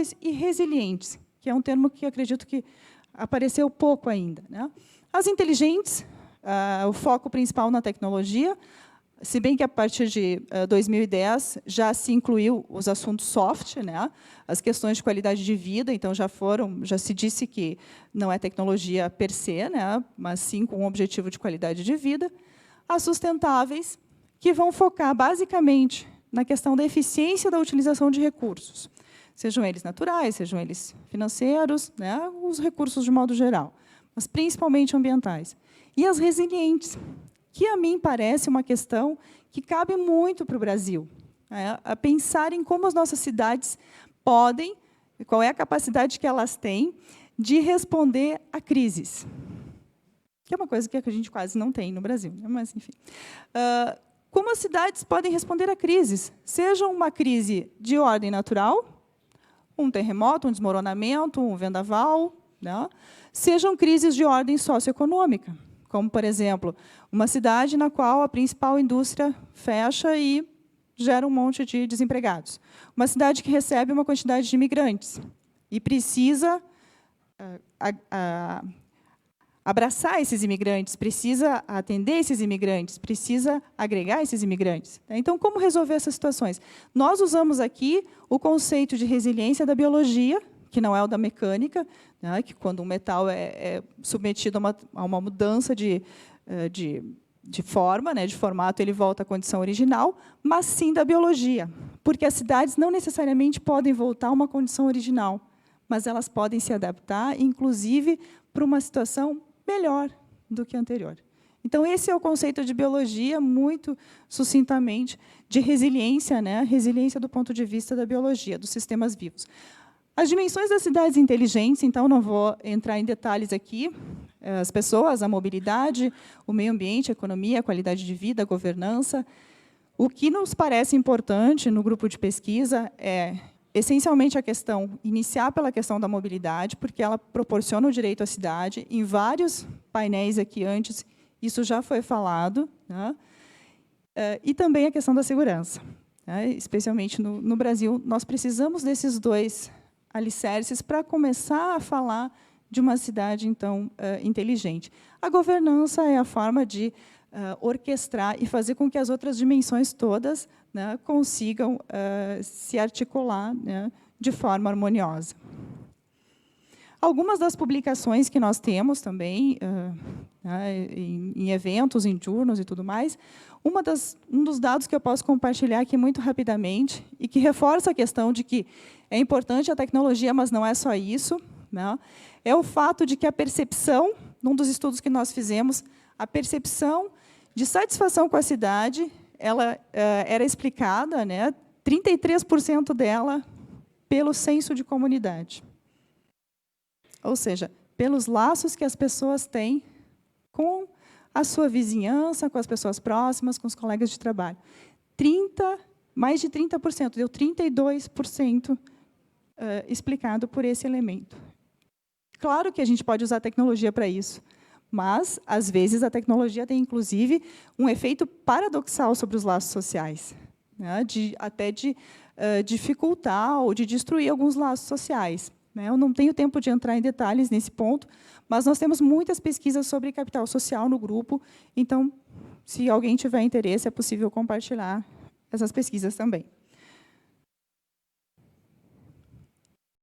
sustentáveis e resilientes, que é um termo que acredito que apareceu pouco ainda, né? As inteligentes, o foco principal na tecnologia, se bem que a partir de 2010 já se incluiu os assuntos soft, né? As questões de qualidade de vida, então já se disse que não é tecnologia per se, né? Mas sim com um objetivo de qualidade de vida. As sustentáveis, que vão focar basicamente na questão da eficiência da utilização de recursos, sejam eles naturais, sejam eles financeiros, né? Os recursos de modo geral, mas principalmente ambientais. E as resilientes, que a mim parece uma questão que cabe muito para o Brasil, né? A pensar em como as nossas cidades podem, qual é a capacidade que elas têm de responder a crises, que é uma coisa que a gente quase não tem no Brasil, né? Mas, enfim. Como as cidades podem responder a crises, seja uma crise de ordem natural, um terremoto, um desmoronamento, um vendaval, né? Sejam crises de ordem socioeconômica, como, por exemplo, uma cidade na qual a principal indústria fecha e gera um monte de desempregados. Uma cidade que recebe uma quantidade de imigrantes e precisa abraçar esses imigrantes, precisa atender esses imigrantes, precisa agregar esses imigrantes. Então, como resolver essas situações? Nós usamos aqui o conceito de resiliência da biologia, que não é o da mecânica, né, que quando um metal é submetido a uma mudança de forma, né, de formato, ele volta à condição original, mas sim da biologia, porque as cidades não necessariamente podem voltar a uma condição original, mas elas podem se adaptar, inclusive, para uma situação melhor do que a anterior. Então, esse é o conceito de biologia, muito sucintamente, de resiliência, né, resiliência do ponto de vista da biologia, dos sistemas vivos. As dimensões das cidades inteligentes, então, não vou entrar em detalhes aqui. As pessoas, a mobilidade, o meio ambiente, a economia, a qualidade de vida, a governança. O que nos parece importante no grupo de pesquisa é, essencialmente, a questão, iniciar pela questão da mobilidade, porque ela proporciona o direito à cidade. Em vários painéis aqui antes, isso já foi falado, né? E também a questão da segurança, né? Especialmente no Brasil, nós precisamos desses dois alicerces para começar a falar de uma cidade, então, inteligente. A governança é a forma de orquestrar e fazer com que as outras dimensões todas, né, consigam se articular, né, de forma harmoniosa. Algumas das publicações que nós temos também, em eventos, em journals e tudo mais, um dos dados que eu posso compartilhar aqui muito rapidamente, e que reforça a questão de que é importante a tecnologia, mas não é só isso, né, é o fato de que a percepção, num dos estudos que nós fizemos, a percepção de satisfação com a cidade, ela era explicada, né, 33% dela, pelo senso de comunidade. Ou seja, pelos laços que as pessoas têm com a sua vizinhança, com as pessoas próximas, com os colegas de trabalho. Mais de 30%, deu 32% explicado por esse elemento. Claro que a gente pode usar a tecnologia para isso, mas, às vezes, a tecnologia tem, inclusive, um efeito paradoxal sobre os laços sociais, né, até de dificultar ou de destruir alguns laços sociais. Eu não tenho tempo de entrar em detalhes nesse ponto, mas nós temos muitas pesquisas sobre capital social no grupo, então, se alguém tiver interesse, é possível compartilhar essas pesquisas também.